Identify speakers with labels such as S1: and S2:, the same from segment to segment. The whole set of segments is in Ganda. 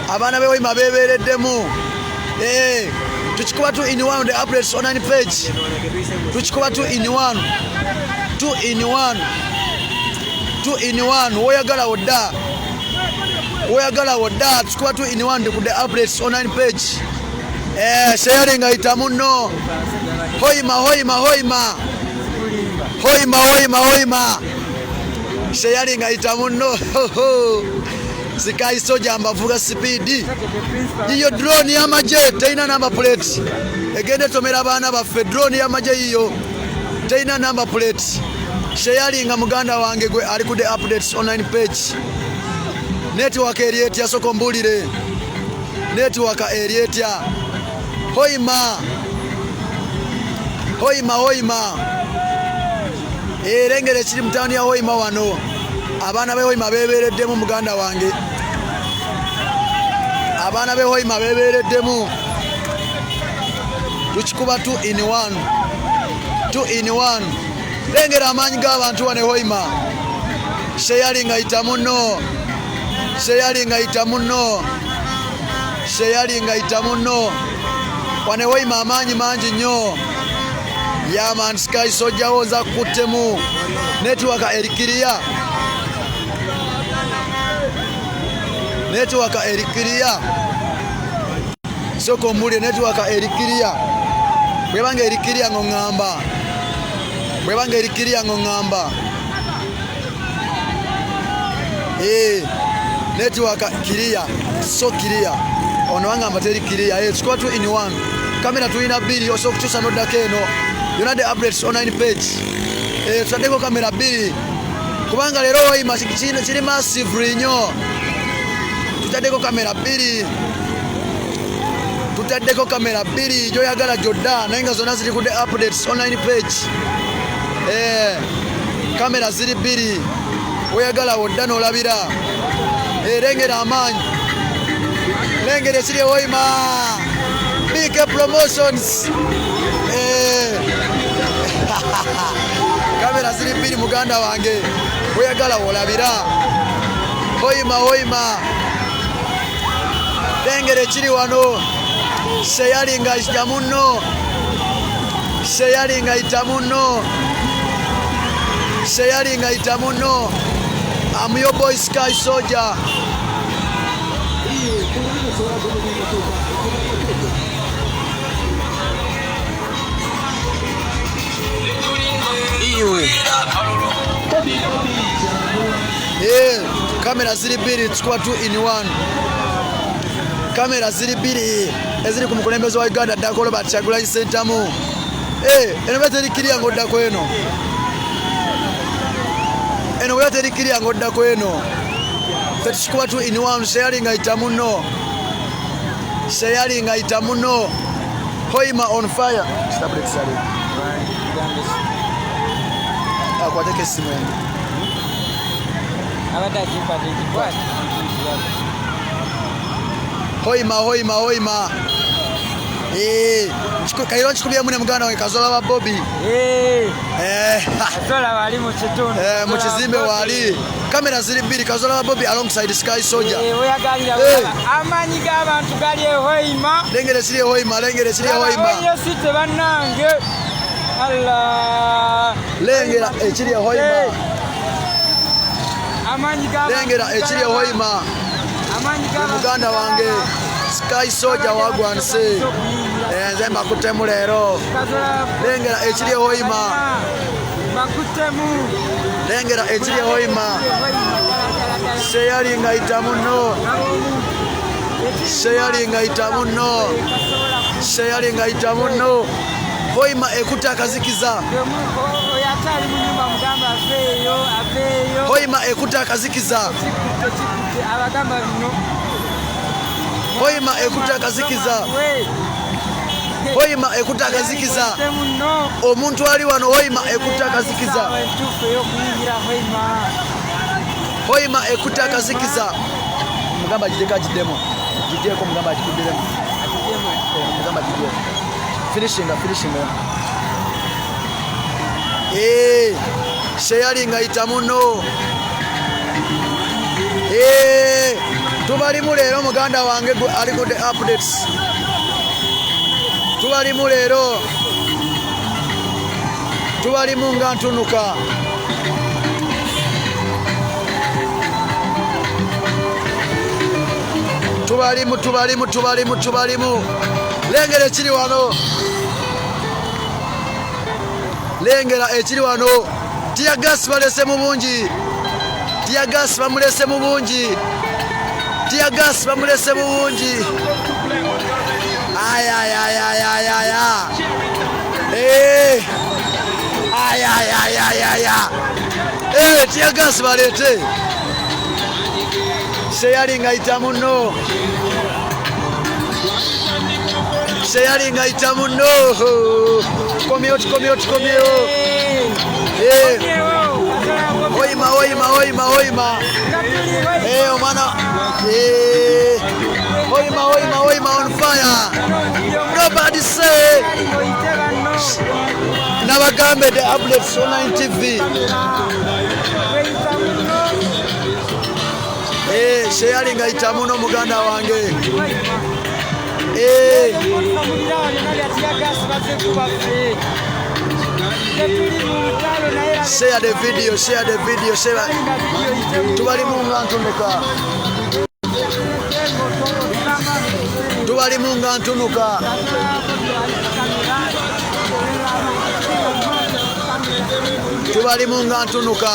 S1: Abana be Hoima bebereddemu. Tuchikuba 2 in 1 on the updates online page. Tuchikuba 2 in 1. 2 in 1. 2 in 1. Oyagala odda. Oyagala odda. Tuchikuba 2 in 1 ku the updates online page. Sharing itamuno. Hoima. Sharing itamuno. Sky Soldier ambavuga speed. Iyo drone ya maje teina number plate. Egende tomera bana baffe drone ya maje iyo teina number plate. Sharing muganda wange gwe ali ku the updates online page. Network area ya soko mbulire. Network area ya Hoima. Erengere kiri mutani ya Hoima wano. Abana be Hoima bebereddemu muganda wange. Abana be Hoima bebereddemu. Tuchikuba 2 in 1. 2 in 1. Lengera amanyi g'abantu wane Hoima. Sharing itamuno. Wane Hoima amanyi mangi nnyo. Yaman Sky Soldier woza kutemu. Network erikiria. Network erikiria. Soko mbuli network erikiria. Bwebange erikiria ngongamba. Network kiria. So kiria. Ono wangamba teri kiria. Tuchikuba 2 in 1. Kamera tuina 2 oso kuchusa no dakeno. You know the updates online page. Tutadeko kamera 2. Kubanga lero Hoima chiri massive nnyo. Tutadeko kamera 2 joyagala jodda nayenga zona ziri ku the updates online page. Kamera ziri 2 oyagala wodda n'olabira. Lengera amanyi. Lengere chiri Hoima. Big promotions. Kamera ziri 2 muganda wange. Oyagala wolabira. Hoima. Lengere chiri wano. Sharing itamuno. I'm your boy Sky Soldier. Kamera ziri 2 tuchikuba 2 in 1. Kamera ziri 2 eziri ku mukulembeze wa Uganda Dakolo Batyagulanyi Sentamu. Eno baterikiria ngodda kweno. Tuchikuba 2 in 1 sharing itamuno. Hoima on fire. Akwateke simu yangu. Hoima. Kairo chikubya mune muganda wange Kazola wa Bobby.
S2: Kazola wali mu kitundu.
S1: Mu kizimbe wali. Kamera ziri 2 Kazola wa Bobby alongside Sky Soldier.
S2: Oyagalira amanyi g'abantu gali Hoima.
S1: Lengere chiri Hoima.
S2: Oyo site bannange. Allah.
S1: Lengera echiri Hoima.
S2: Amanyi g'abantu.
S1: Lengera echiri Hoima. Muganda wange Sky Soldier wagwanse. Nze mbakutemu leero. Lengera echiri Hoima. Lengera echiri Hoima. Sharing itamuno. Hoima ekuta akazikiza. Hoima ekuta akazikiza. Hoima ekuta akazikiza. Omuntu ali wano Hoima ekuta akazikiza. Hoima ekuta akazikiza. Mugamba jideka jidemo. Jideko mugamba jidemo. Mugamba jideko. Finishing. Sharing itamuno. Tubalimu leero muganda wange ali ku the updates. Tubalimu leero. Tubalimu nga ntunuka. Tubalimu. Lengera ekiri wano. Lengera ekiri wano. Tiagas balese mu bungi. Tiagas bamulese mu bungi. Tiagas bamulese mu bungi. Ay. Tiagas balete. Seyalinga itamuno. Seyalinga itamuno. Komyo. Oima. Omwana. Oima on fire. Nobody say. Nabagambe the updates online TV. Sharing itamuno muganda wange. Share the video. Tubalimu nga ntunuka. Tubalimu nga ntunuka.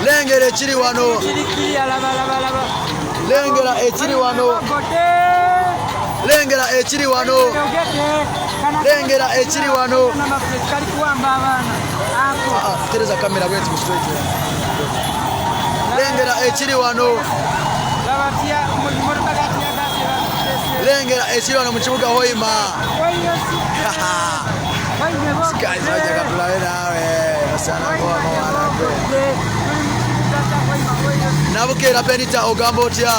S1: Lengera ekiri wano. Lengera ekiri wano. Tereza kamera bwetu straight. Lengera ekiri wano. Lengera ekiri wano mu kibuga Hoima. Guys, wajaga tulawe nawe. Sana kwa mwana. Nabukera Benita ogamba otya.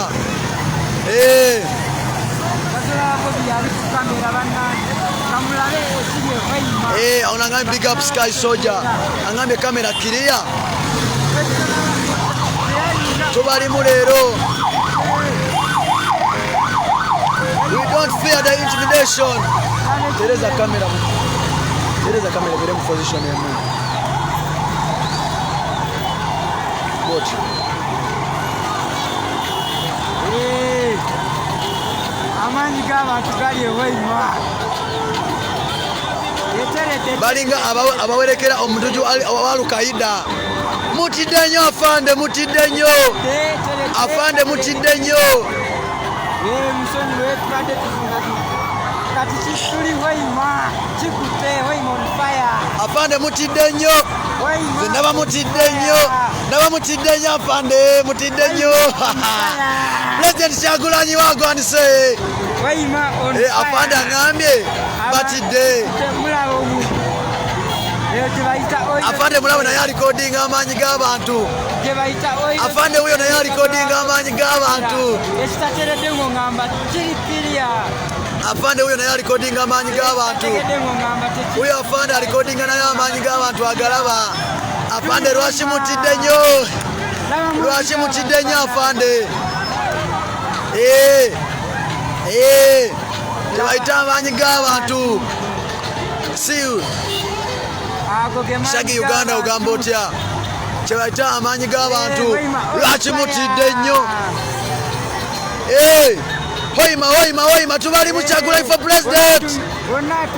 S1: Onangambye big up Sky Soldier. Angambye kamera clear. Tubalimu leero. We don't fear the intimidation. Tereza kamera bere mu position emu. Watch.
S2: Amanyi g'abantu gali Hoima.
S1: Balinga abawerekera omuduju awalukaida. Mutidde nnyo afande, Afande mutidde nnyo.
S2: Musonyi wetubadde tuzingati. Kati kisuli Hoima. Kikutte Hoima on fire.
S1: Afande mutidde nnyo. Naba mutidde nnyo afande, mutidde nnyo. President Kyagulanyi wagwanise.
S2: Hoima on fire.
S1: Afande angambye batidde. Afande mulabe naye alikodinga amaanyi g'abantu. Afande huyo naye alikodinga amaanyi g'abantu.
S2: Ekitateredde ng'ongamba kirikirya.
S1: Afande huyo naye alikodinga amaanyi g'abantu. Huyo afande alikodinga naye amaanyi g'abantu agalaba. Afande lwaki mutidde nnyo afande. Tebayita amaanyi g'abantu. See Shagi Uganda ogamba otya. Tebayita amaanyi g'abantu. Lwaki mutidde nnyo. Hoima tubalimu Kyagulanyi for president.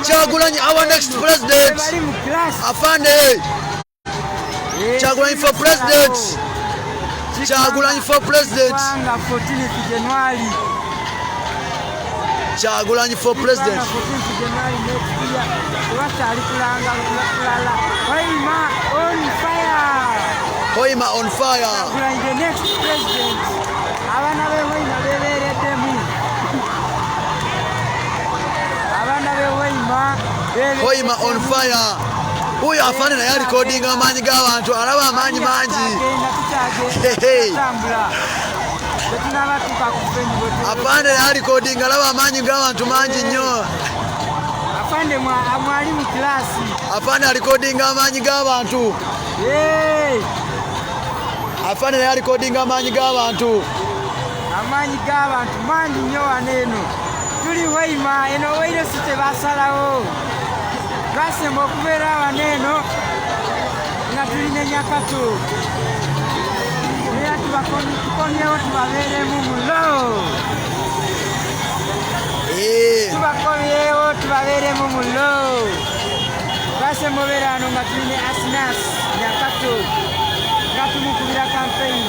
S1: Kyagulanyi our next president. Afande. Kyagulanyi for president. Kyagulanyi for president. Kyagulanyi for president. Hoima on fire.
S2: The next president. Abana be Hoima bebereddemu.
S1: Hoima on fire. Huyo afande naye alikodinga amaanyi g'abantu, alaba amaanyi mangi. Afande naye alikodinga, alaba amaanyi g'abantu mangi nnyo.
S2: Afande mwali mu klasi.
S1: Afande alikodinga amaanyi g'abantu. Afande naye alikodinga amaanyi g'abantu.
S2: amaanyi g'abantu mangi nnyo wano eno. Tuli Hoima, eno Wairo si tebasalawo. Twasemba okubeera wano eno nga tulina Nyakato. Era tukomyewo tubabeeremu mulo. Tubakomyewo tubabeeremu mulo. Twasemba obeera wano nga tulina Asinas Nyakato nga tumukubira campaign.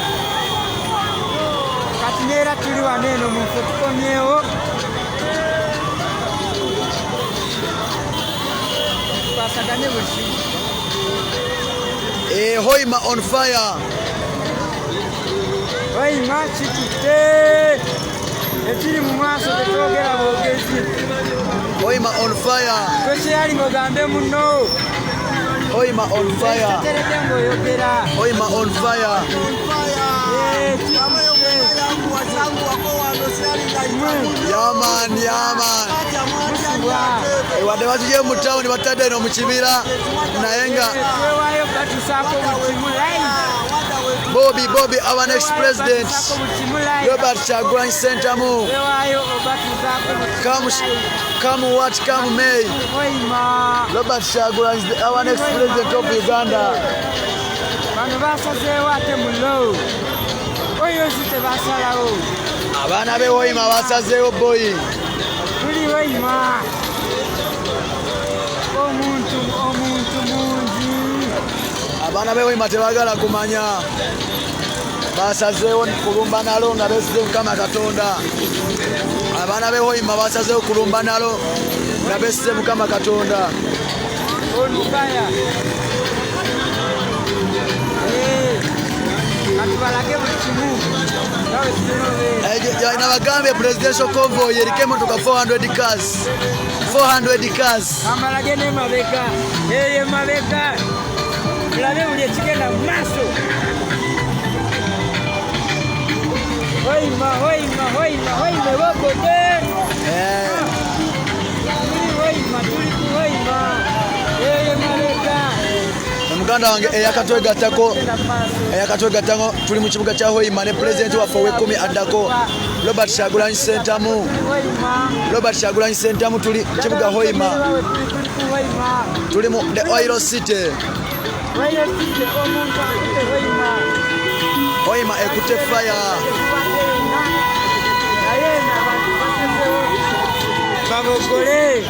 S2: Kati neera tuli wano eno mu ffe tukomyewo. Twasaganye buli kimu.
S1: Hoima on fire.
S2: Hoima kitutte. Ekiri mu maaso tetwogera bwogezi.
S1: Hoima on fire.
S2: Tokyali ng'ogambe munno.
S1: Hoima on fire.
S2: Teredde ng'oyogera.
S1: Hoima on fire. Yaman. Wadde batuje mu town batadde eno mu kibira naye nga
S2: Twewaayo batusaako buli kimu live.
S1: Bobby our next president Robert Kyagulanyi Ssentamu.
S2: Twewaayo obatusaako buli kimu.
S1: Come what come may.
S2: Hoima.
S1: Robert Kyagulanyi our next president of Uganda.
S2: Bano basazeewo ate mulo. Oyo si tebasalawo.
S1: Abaana be Hoima basazeewo boyi.
S2: Tuli Hoima. Omuntu mungi.
S1: Abaana be Hoima tebagala kumanya. Basazeewo kulumba nalo nga beesize Mukama Katonda. Abaana be Hoima basazeewo kulumba nalo nga beesize Mukama Katonda.
S2: Olukaya. Katubalage buli kimu.
S1: Nabagambe presidential convoy eriko emotoka 400 cars. 400 cars.
S2: Amalage ne mabega. Eyo mabega. Mulabe buli ekigenda mu maaso. Hoima bogode. Tuli ku Hoima. Eyo mabega.
S1: Muganda wange eyakatwegattako tuli mu kibuga kya Hoima ne pulezidenti waffe ow'ekkumi addako Robert Kyagulanyi Ssentamu. Robert Kyagulanyi Ssentamu tuli kibuga Hoima. Tuli mu the Oil City. Hoima ekutte fire.
S2: Babogole.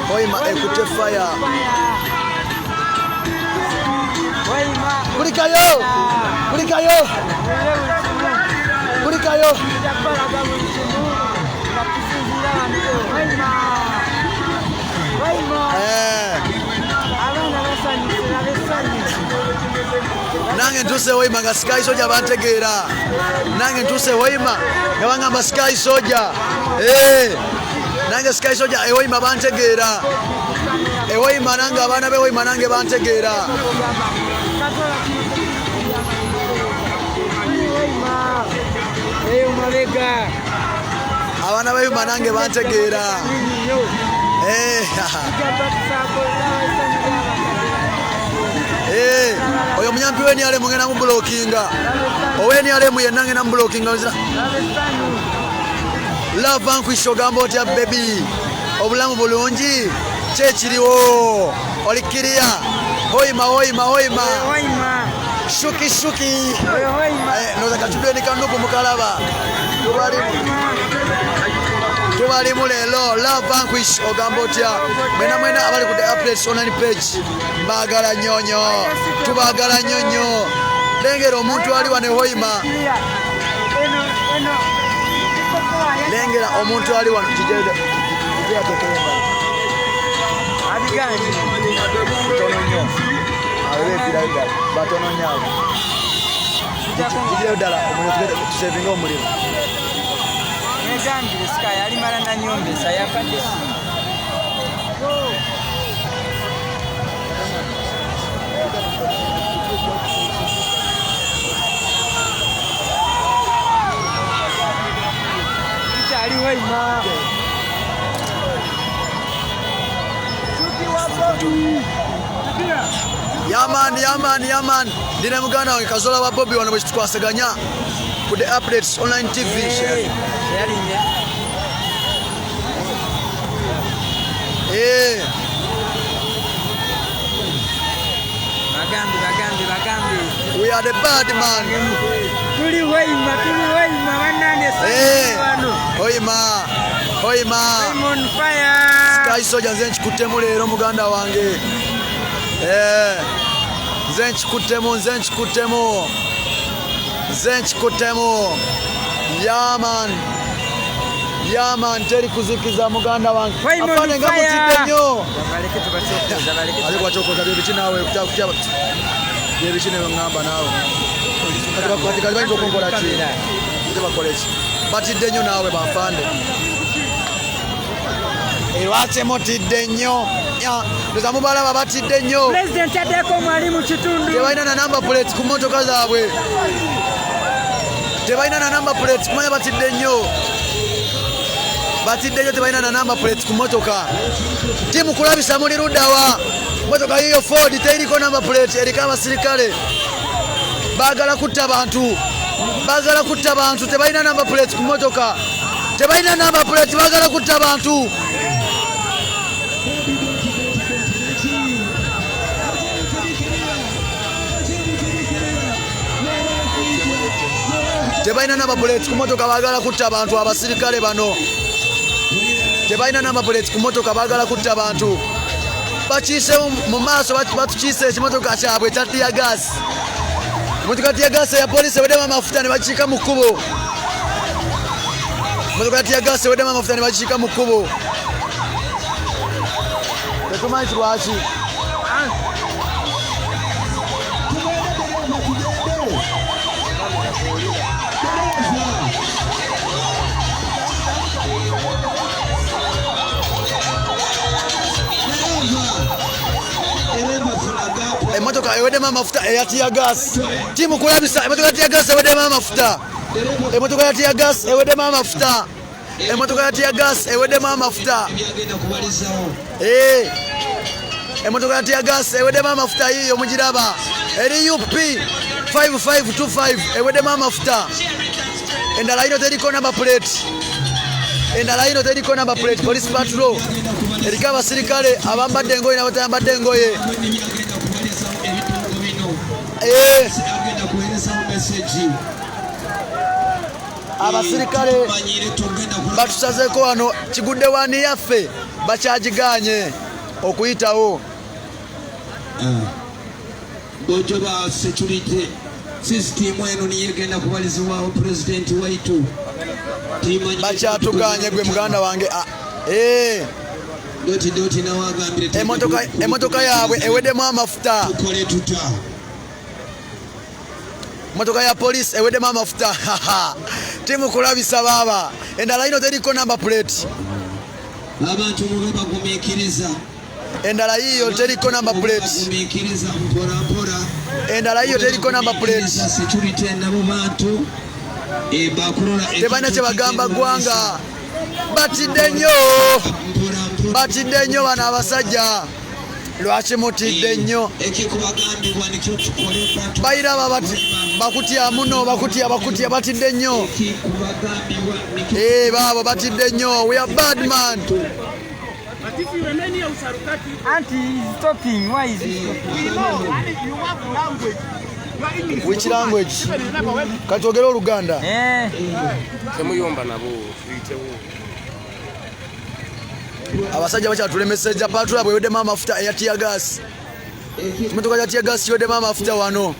S1: Hoima ekutte fire. Kulikayo. Nange ntuse Hoima nga Sky Soldier bantegeera. Nange ntuse Hoima nga bangamba Sky Soldier. Nange Sky Soldier Hoima bantegeera. Hoima nange abaana be Hoima nange bantegeera. Abaana be Hoima nange bantegeera. Oyo munyampi we NRM ngena mu blockinga. Owe NRM yenna ngena mu blockinga. Love vanquish ogamba otya baby. Obulamu bulungi kyekiriwo. Olikiria. Hoima. Shuki. Noza katubeni kanupu mukalaba. Tubalimu leero Love vanquish ogamba otya. Mwena abali ku the updates online page. Mbagala nyonyo. Tubagala nyonyo. Lengera omuntu ali wane Hoima. Lengera omuntu ali wano kijede.
S2: Abigani.
S1: Tono nnyo. Awebirayira batono nnyo. Kijede ddala omuntu tusevinga omuliro.
S2: Negambye Sky alimala na nyombesa yakadde. Kitali Hoima. Shuki wako.
S1: Yaman. Ndine muganda wange Kazola wa Bobby wano bwe tukwasaganya ku the updates online TV.
S2: Bagambi.
S1: We are the bad man.
S2: Tuli hoima wanane wano.
S1: Hoima.
S2: I'm on fire.
S1: Sky Soldier nze nkikuttemu leero muganda wange. Nze nkikuttemu. Yaman teri kuzikiza muganda wange. Afane nga mutidde nnyo. Ali kwachokoza bye nawe kutya. Bye bikine ngamba nawe. Kati bayinza okunkola ki? Bakole ki? Batidde nnyo naawe bafande. Lwaki mutidde nnyo? Ndoza mubalaba batidde nnyo.
S2: President addeko mwali mu kitundu.
S1: Tebalina na number plate ku motoka zaabwe. Tebalina na number plate kumanya batidde nnyo. Tebalina na number plate ku motoka. Timu kulabisa muli luddawa. Motoka yiyo Ford teriko number plate eriko abasirikale. Baagala kutta bantu. Tebalina number plate ku motoka. Baagala kutta bantu. Tebalina number plate ku motoka baagala kutta bantu abasirikale bano. Tebalina number plate ku motoka baagala kutta bantu. Bakiise mu maaso batukiise ekimotoka kyabwe ekya tear gas. Motoka tear gas ya polisi eweddemu amafuta ne bakiika mu kkubo. Tetumanyi lwaki. Emotoka eweddemu amafuta eya tear gas. Timu kulabisa emotoka ya tear gas eweddemu amafuta. Emotoka ya tear gas eweddemu amafuta yiyo mugiraba. Eri UP 5525 eweddemu amafuta. Endala ino teriko number plate. Police patrol eriko abasirikale abambadde engoye n'abatayambadde engoye. Abasirikale batusazeeko wano kigudde wani yaffe bakyagiganye okuyitawo.
S3: Bojoba security system eno niyo egenda kubalizibwawo president waitu.
S1: Bakyatuganye gwe muganda wange.
S3: Doti nawagambire
S1: emotoka yaabwe eweddemu amafuta. Motoka ya polisi eweddemu amafuta. Timu kulabisa baba. Endala ino teriko number plate.
S3: Abantu mube bagumiikiriza.
S1: Endala yiyo teriko number plate.
S3: Security nabo bantu
S1: tebalina kye bagamba ggwanga. Batidde nnyo bano abasajja. Lwaki mutidde nnyo? Bayiraba bakutya muno batidde nnyo. Baabo batidde nnyo. We are bad man.
S2: Auntie is talking. Why is he talking?
S4: We know. You have language.
S1: Which language? Katwogera Oluganda.
S4: Temuyomba nabo tuyitewo.
S1: Abasajja bakyatulemesezza patrol bweweddemu amafuta eya tear gas. Emotoka ya tear gas yeweddemu amafuta wano.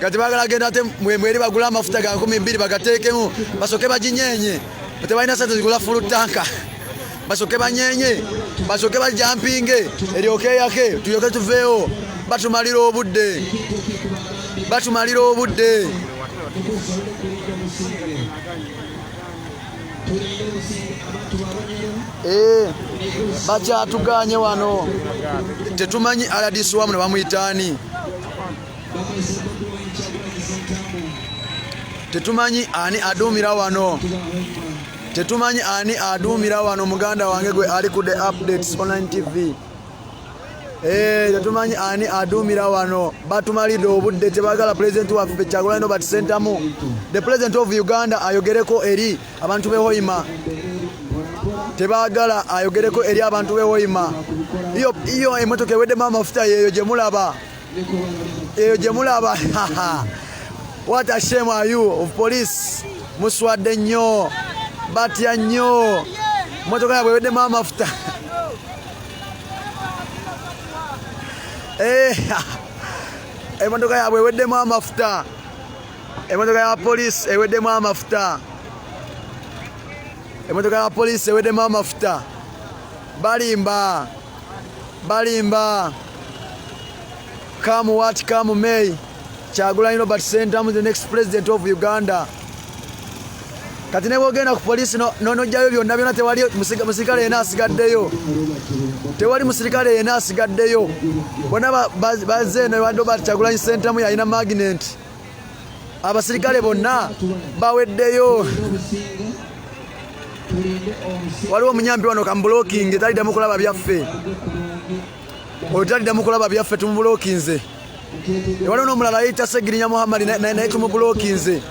S1: Kati baagala genda ate mweri bagula amafuta ga 200 bagateekemu basoke baginyenye. Tebalina sente zigula full tanka. Basoke banyenye. Basoke bajampinge. Eryoke yake tuyoke tuveewo. Batumalira obudde. Bakyatuganye wano. Tetumanyi Aladis wamu ne bamuyitaani. Tetumanyi ani aduumira wano muganda wange gwe ali ku the updates online TV. tetumanyi ani aduumira wano batumalidde obudde tebagala president waffe Kyagulanyi Robert Ssentamu the president of Uganda ayogereko eri abantu be Hoima tebagala ayogereko eri abantu be Hoima iyo emotoka eweddemu amafuta yeyo gye mulaba what a shame are you of police muswadde nnyo batya nnyo motoka yabwe eweddemu amafuta emotoka yabwe eweddemu amafuta emotoka ya police eweddemu amafuta emotoka ya police eweddemu amafuta balimba come what come may Kyagulanyi Robert Ssentamu the next president of Uganda kati ne bwogenda ku police nojjayo byonna tewali musirikale yenna asigaddeyo tewali musirikale yenna asigaddeyo bonna bazze ne Robert Kyagulanyi Ssentamu yalina magnet abasirikale bonna baweddeyo waliwo omunyampi wano kambulokinge taliddamu kulaba byaffe oyo taliddamu kulaba byaffe tumubulokinze waliwo n'omulala yayita Segirinya Muhammad naye tumubulokinze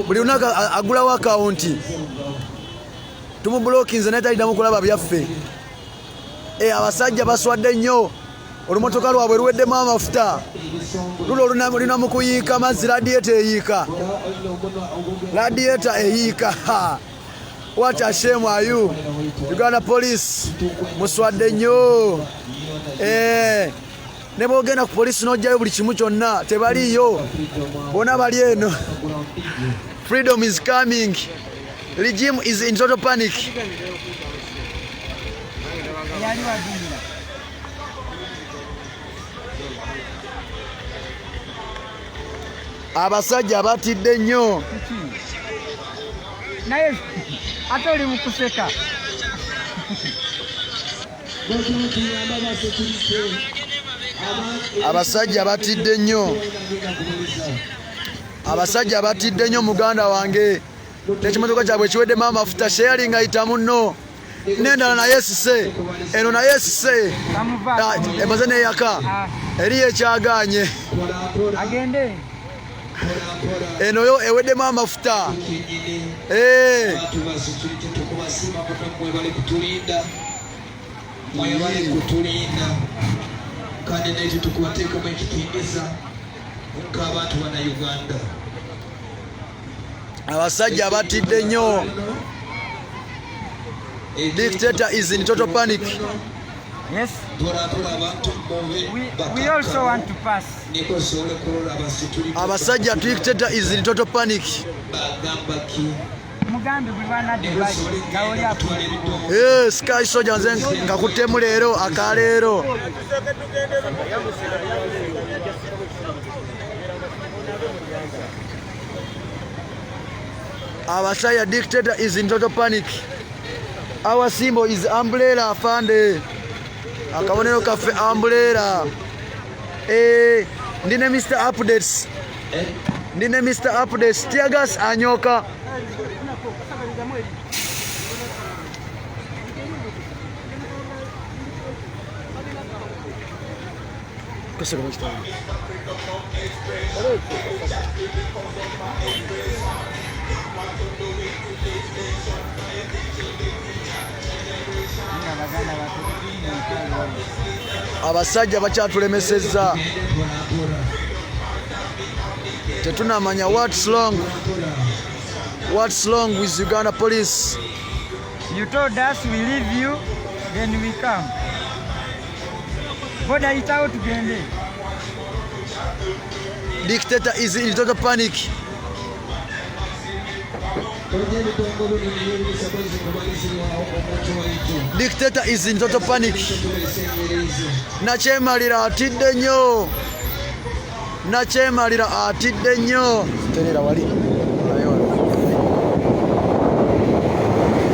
S1: buli lunaku agulawo akawunti tumubulokinze naye taliddamu kulaba byaffe abasajja baswadde nnyo olumotoka lwabwe luweddemu amafuta lulo lulina mu kuyiika mazzi radiator eyiika what a shame are you Uganda police muswadde nnyo ne bwogenda ku police n'ojjayo buli kimu kyonna tebaliyo bona bali eno freedom is coming regime is in total panic abasajja batidde nnyo
S2: naye ate oli mukuseka
S1: abasajja batidde nnyo muganda wange tekimotoka kyabwe kiweddemu amafuta sharing ayita munno n'endala naye esise eno naye esise emaze neyaka eriyo ekyaganye eno yo eweddemu amafuta
S3: mwebale kutulinda kandi nekyo tukubateekamu ekitiinisa nk'abantu bana Uganda
S1: abasajja batidde nnyo dictator is in total panic
S2: yes we also want to pass
S1: abasajja dictator is in total panic
S2: mugambi bulwana device gawoli apo
S1: Sky Soldier nze ngakuttemu leero akaleero abasajja dictator is in total panic our symbol is umbrella afande akabonero kaffe umbrella ndine Mr Updates Tiagas anyoka Cosa come sta? Abasajja bakyatulemesezza tetunamanya what's wrong with Uganda police.
S2: You told us we leave you, then we come. Boda itawo tugende.
S1: Dictator is in total panic. Dictator is in total panic. Nakyemalira atidde nnyo. Nakyemalira atidde nnyo. Terera wali.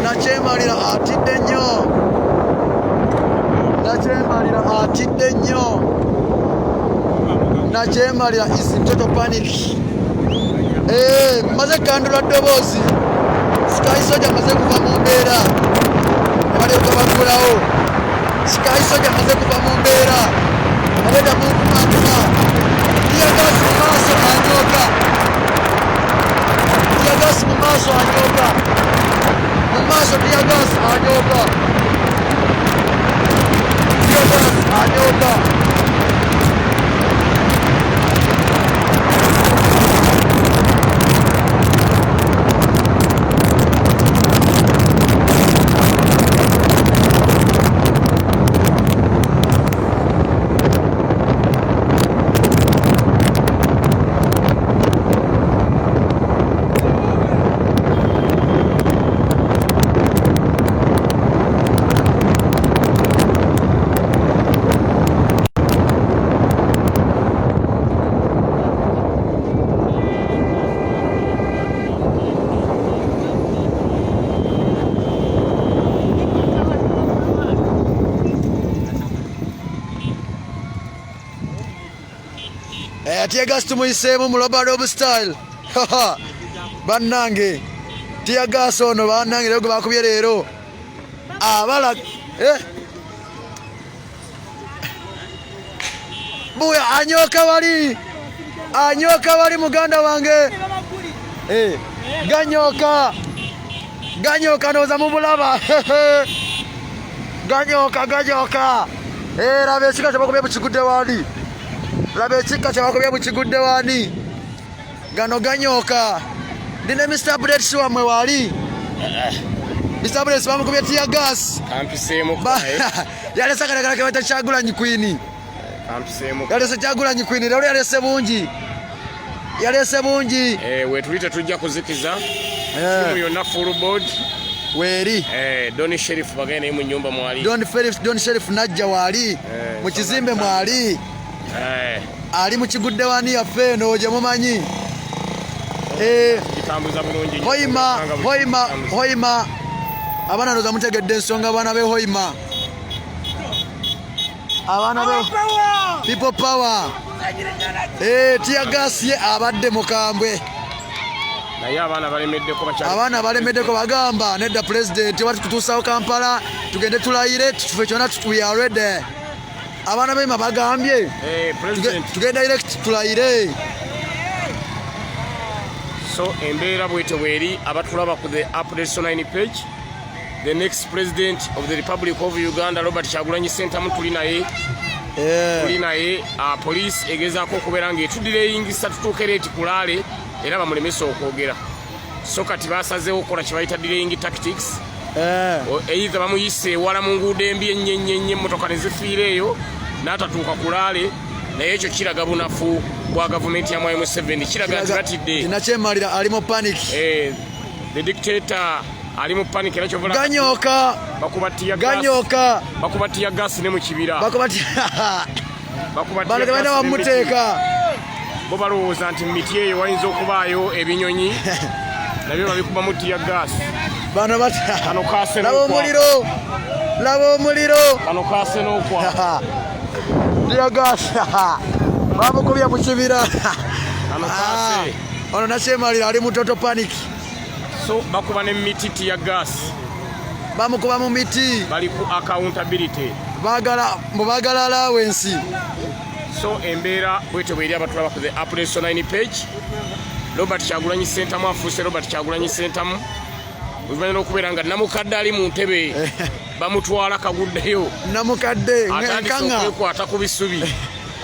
S1: Nakyemalira atidde nnyo. Nakyemalira atidde nnyo. Nakyemalira is in total panic. Maze kandula ddoboozi. Sky Soldier maze kuva mu mbeera. Balyoka bagulawo. Sky Soldier amaze kuva mu mbeera agenda mu kumakuma tiyagasi mu maaso anyoga tiyagasi mu maaso anyoga mu maaso tiyagasi anyoga tiyagasi anyoga Tiagas tumuyiseemu mu Robert of Style. Bannange. Tiagas ono bannange leo bakubye leero. Abala Buya anyoka wali. Anyoka wali muganda wange. Ganyoka. Ganyoka noza mubulaba. Ganyoka. Labe sika bakubye bukigudde wali. Labe chika chabakobya buchigudde wani gano ganyoka ndine Mr. Update swa mwe wali Mr. Update bamukubye tear gas
S4: ampisemo
S1: yale sakala ke bata Kyagulanyi Queen
S4: ampisemo
S1: yale se Kyagulanyi Queen lero yale se bungi
S4: we tulite tujja kuzikiza timu yonna full board
S1: weri
S4: Don Sheriff bagene mu nyumba mwali
S1: Don Sheriff najja wali mu kizimbe mwali ali mu kigudde wani yaffe no je mumanyi
S4: kitambuza bulungi
S1: hoima abana noza mutegedde ensonga abana be hoima abana be people power tear gas ye abadde mukambwe
S4: naye
S1: abana balemeddeko bagamba nedda president wati kutuusawo Kampala tugende tulayire tufe kyona we are ready abana bema bagambye tugenda direct tulayire
S4: so embeera bwete weri abatulaba ku the Updates Online page. The next president of the Republic of Uganda Robert Kyagulanyi Ssentamu tuli naye police egezaako okubeera ng'etuddireyingisa tutuukere eti kulaale era bamulemesa okwogera so kati basazeewo okukola kye bayita delaying tactics either bamuyise ewala mu nguudo embi ennyo emmotoka ne zifiira eyo n'atatuuka kulaale naye ekyo kiraga bunafu bwa gavumenti ya Mwai Museveni kiraga nti batidde
S1: nakyemalira ali mu panic
S4: the dictator ali mu panic era kyovula
S1: ganyoka
S4: bakubatiya gas ne mu kibira
S1: bana bamuteeka
S4: bo balowooza nti miti eyo wayinza okubaayo ebinyonyi nabyo babikuba mu tiya gas
S1: bano
S4: kano kaase
S1: laba omuliro
S4: kano kaase n'okwa
S1: tiya gas bamukubya mu kibira
S4: kano kaase
S1: ono nakyemalira ali mu total panic
S4: so bakuba ne miti tiya gas
S1: bamukuba mu miti
S4: bali ku accountability
S1: bagala allowance
S4: so embeera bwete bweri abatulaba ku the Updates Online page. Robert Kyagulanyi Ssentamu afuuse Robert Kyagulanyi Ssentamu oluvannyuma lw'okubeera nga namukadde ali mu ntebe bamutwala kaguddeyo
S1: namukadde
S4: atandise okwekwata ku bisubi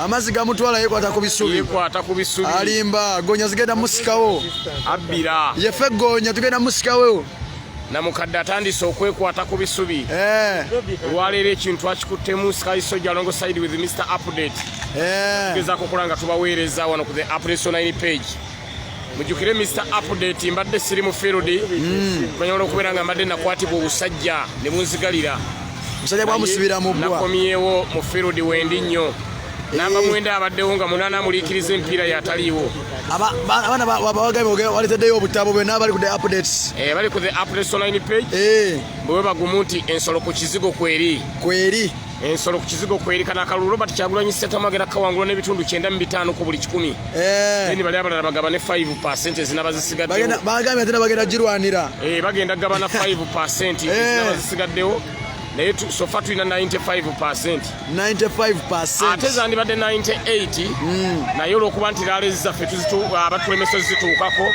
S1: amazzi gamutwala yekwata ku bisubi alimba gonya zigenda musikawo
S4: abbira
S1: yefe gonya tugenda musikawo
S4: namukadde atandise okwekwata ku bisubi olwaleero ekintu akikuttemu Sky Soldier alongside with Mr. Update tugezaako okukola nga tubaweereza wano ku the Updates Online page. Mujjukire Mr. Update mbadde siri mu field kubanyola okubeera nga mbadde nakwatibwa obusajja ne bunzigalira
S1: musajja bwamusibira mu bbwa
S4: nakomyewo mu field wendi nnyo namba mwenda abaddewo nga munana amuliikiriza empiira yataliiwo
S1: abaana babagambe waliteddeyo obutabo bwe n'abali ku the Updates
S4: bali ku the Updates Online page bwe bagumu nti ensolo ku kizigo kweri ensolo ku kizigo kweri kana akalulu Robert Kyagulanyi Ssentamu agenda kawangula n'ebitundu 9.5 ku buli 10 then bali abalala bagaba ne 5% ezinaba zisigaddewo
S1: bagambye ate bagenda girwanira
S4: bagenda gaba na 5% ezinaba zisigaddewo naye sofa tulina 95%.
S1: 95%.
S4: Ate zandibadde 98 naye olw'okuba nti laale zaffe abatulemesa zituukako